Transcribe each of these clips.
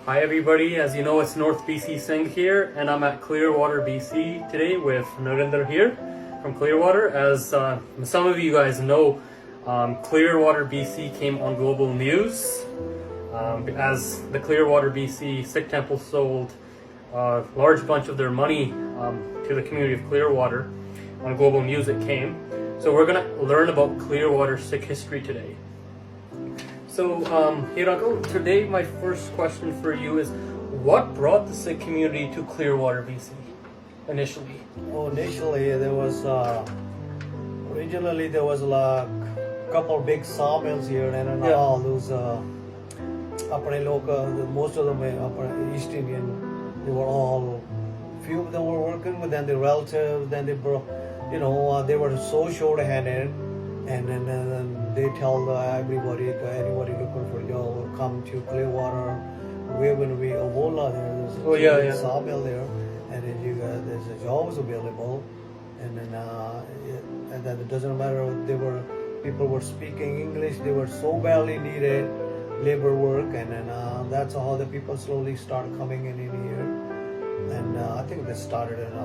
Hi everybody, as you know it's North BC Singh here and I'm at Clearwater BC today with Narinder here from Clearwater. As some of you guys know, Clearwater BC came on global news as the Clearwater BC Sikh temple sold a large bunch of their money to the community of Clearwater. On global news it came. So we're going to learn about Clearwater Sikh history today. So, Hiranko, today my first question for you is, what brought the Sikh community to Clearwater, BC, initially? Well, initially there was, originally there was like a couple big sawmills here and all those, most of them were East Indian, they were all, few of them were working, but then the relatives, then they brought, they were so short-handed. And then they tell everybody, anybody looking for a job, will come to Clearwater. We're going to be Ovola there. There's a sawmill there, and then there's a jobs available. And then it doesn't matter. People were speaking English. They were so badly needed labor work, and then that's how the people slowly started coming in here. And I think they started in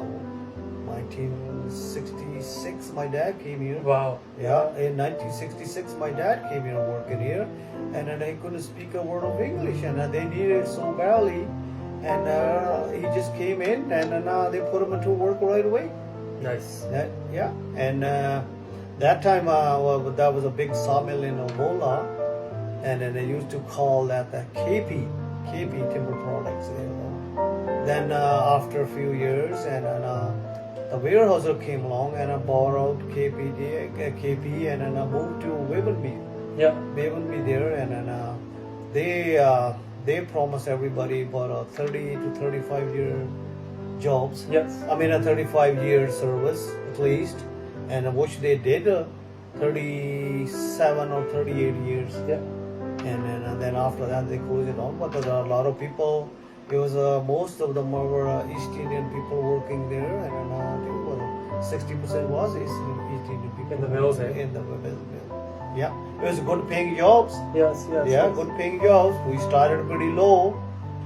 1966, my dad came here. Wow. Yeah, in 1966, my dad came here working here, and then he couldn't speak a word of English, and they needed so badly, and he just came in, and they put him into work right away. Nice. And that time that was a big sawmill in Ovola, and then they used to call that the KP Timber Products. Then after a few years, and the warehouser came along and I borrowed KP and then I moved to Wavenby. Yeah. Wavenby there, and then they promised everybody about 30 to 35 year jobs. Yes. I mean a 35-year service at least, and which they did 37 or 38 years. Yeah. And then after that they closed it down. But there are a lot of people. It was most of them were East Indian people working there, and I think 60% was East Indian people in the mills. In the mill. Yeah, it was good paying jobs. Yes. Yeah, good paying jobs. We started pretty low,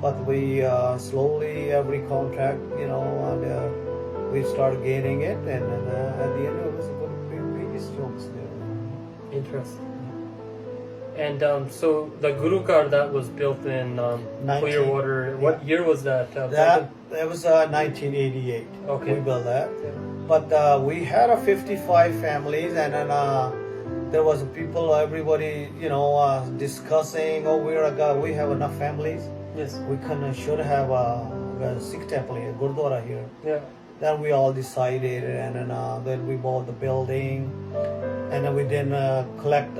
but we slowly every contract, and we started gaining it, and then at the end it was a good biggest jobs there. Interesting. And so the Guru Car that was built in Clearwater, what year was that? That was 1988. Okay. We built that. Yeah. But we had 55 families, and then there was people, everybody, discussing. Oh, we have enough families. Yes. We should have a Sikh temple here, Gurdwara here. Yeah. Then we all decided, and then we bought the building, and then we collect.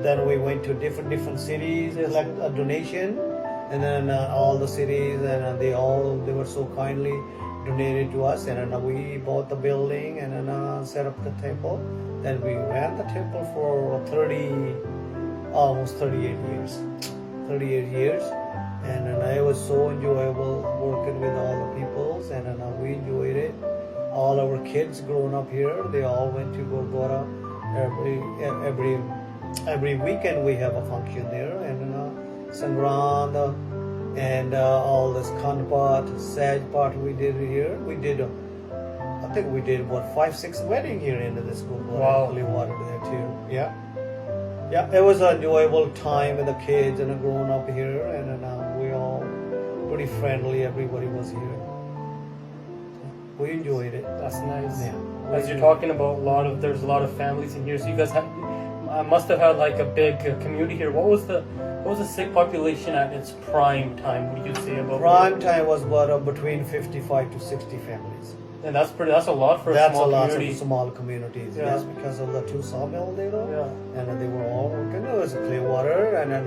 Then we went to different cities, collect a donation, and then all the cities, and they were so kindly donated to us, and then we bought the building, and then set up the temple. Then we ran the temple for almost 38 years. 38 years. And it was so enjoyable working with all the peoples, and we enjoyed it. All our kids growing up here, they all went to Gurdwara. Every weekend we have a function there, and Sangrand and all this Kanpat, Saj part we did here. I think we did about 5-6 weddings here into this Gurdwara. Clearwater there too. Yeah. Yeah, it was an enjoyable time with the kids and growing up here, and we all pretty friendly. Everybody was here. We enjoyed it. That's nice. Yeah. As you're talking about there's a lot of families in here, so you guys must have had like a big community here. What was the Sikh population at its prime time? What do you say about prime time was about between 55 to 60 families. And that's a lot for a small community. That's a lot of small communities. Yeah. Yes, because of the two sawmills there. Yeah. And they were all working. There was a Clearwater, and then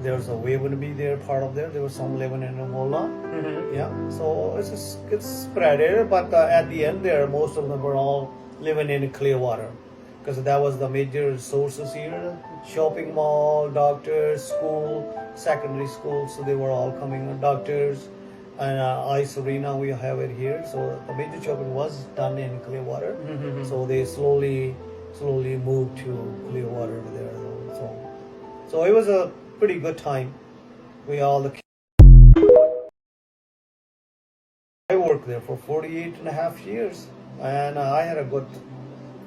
there was a Wavenby there, part of there. There was some living in Ovola. Mm-hmm. Yeah. So it's spread, but at the end there, most of them were all living in Clearwater, because that was the major sources here: shopping mall, doctors, school, secondary school. So they were all coming, doctors. And ice arena, we have it here. So the major shopping was done in Clearwater. Mm-hmm. So they slowly moved to Clearwater there. So it was a pretty good time. We all the I worked there for 48 and a half years, and I had a good,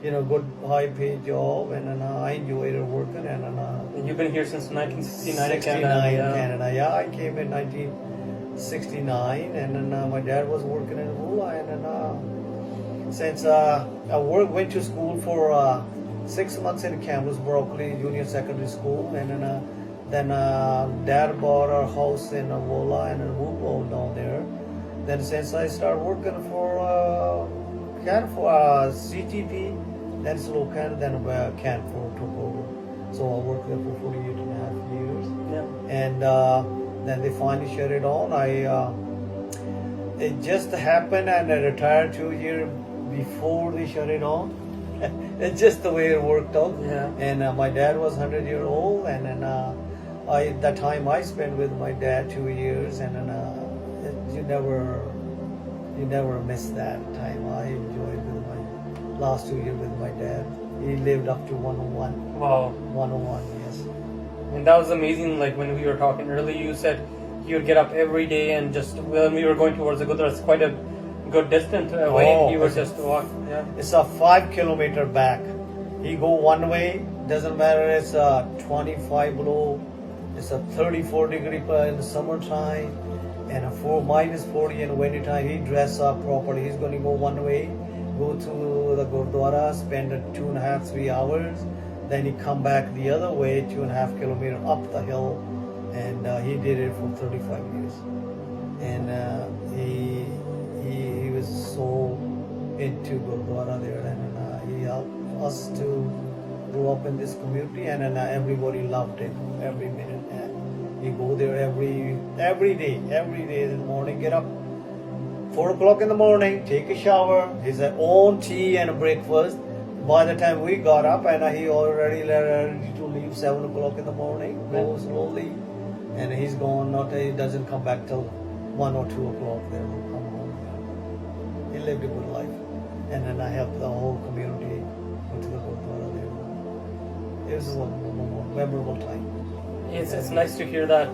good high-paid job, and I enjoyed working. And you've been here since 1969 in 69 Canada. Canada. Yeah, I came in 1969, and then my dad was working in Hula, and then since went to school for 6 months in Kamloops, Broccoli Junior Secondary School, and then Dad bought our house in Wola and moved on down there. Then since I started working for CTP, then Slocan, then Canfor took over. So I worked there for 48 and a half years. Yeah. And then they finally shut it on. It just happened, and I retired 2 years before they shut it on. It's just the way it worked out. Yeah. And my dad was 100 years old, and then that time I spent with my dad 2 years, and then you never miss that time. I enjoyed with my last 2 years with my dad. He lived up to 101. Wow. 101, yes. And that was amazing. Like when we were talking earlier, you said you would get up every day and just when we were going towards the Gurdwara, it's quite a good distance away. You were just walk. Yeah. It's a 5 kilometer back. He go one way, doesn't matter. It's 25 below. It's a 34 degree in the summertime, and a -40 in the winter time. He dress up properly. He's going to go one way, go to the Gurdwara, spend 2.5, 3 hours. Then he come back the other way, 2.5 kilometers up the hill, and he did it for 35 years. And he was so into Gurdwara there, and he helped us to grow up in this community, and everybody loved it every minute. And he go there every day in the morning, get up 4 o'clock in the morning, take a shower, his own tea and breakfast. By the time we got up, and he already ready to leave 7 o'clock in the morning, go slowly, and he's gone. He doesn't come back till 1 or 2 o'clock. Then he'll come home. He lived a good life, and then I helped the whole community go to the Gurdwara there. It was a memorable time. It's nice to hear that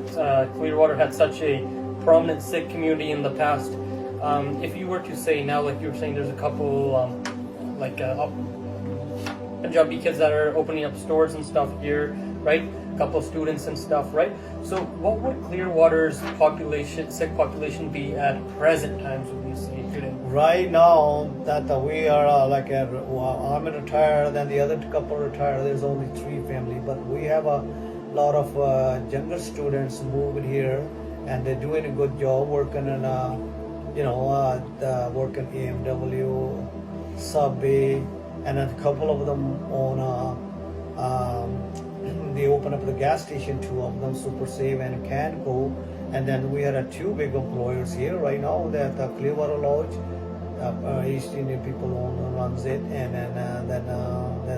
Clearwater had such a prominent Sikh community in the past. If you were to say now, like you were saying, there's a couple Punjabi kids that are opening up stores and stuff here, right? A couple of students and stuff, right? So what would Clearwater's Sikh population be at present times, would you say, today? Right now that we are I'm retired, then the other couple retired, there's only 3 families, but we have a lot of younger students moving here, and they're doing a good job working in working AMW, Subway, and a couple of them own they open up the gas station, 2 of them, Super Save and Canco. And then we had 2 big employers here right now, that the Clearwater Lodge, East Indian people runs it, and then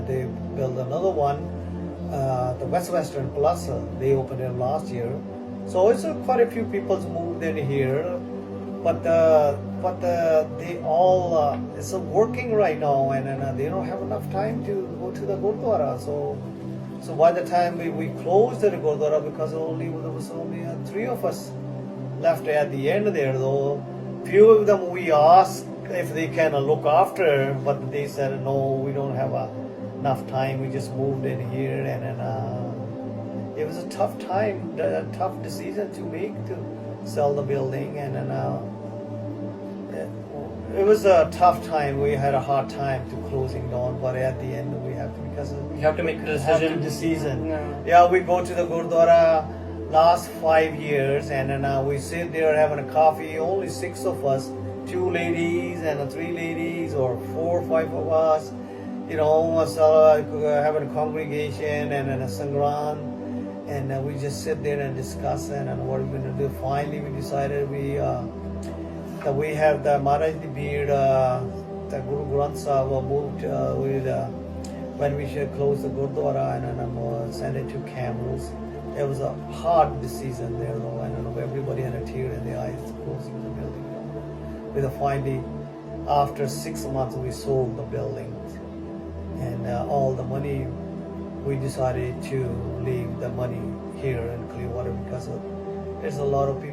they built another one, the Western Plaza. They opened it last year. So it's quite a few people moved in here, but they all it's working right now, and they don't have enough time to go to the Gurdwara. So by the time we closed the Gurdwara, because there was only 3 of us left at the end there, though few of them we asked if they can look after, but they said no, we don't have enough time. We just moved in here, and it was a tough time, a tough decision to make, to sell the building, and it was a tough time. We had a hard time to closing down, but at the end we have to, because You have to make a decision. Yeah, we go to the Gurdwara last 5 years, and then we sit there having a coffee. Only 6 of us, 2 ladies and 3 ladies, or 4 or 5 of us. Having a congregation and then a sangran, and we just sit there and discuss and what we're going to do. Finally, we decided that we have the Maharaj Di Beard, the Guru Granth Sahib moved when we should close the Gurdwara, and then send it to Kamloops. It was a hard decision there, though. I don't know, everybody had a tear in the eyes to close the building. With finally, after 6 months, we sold the building, and all the money, we decided to leave the money here in Clearwater, because there's a lot of people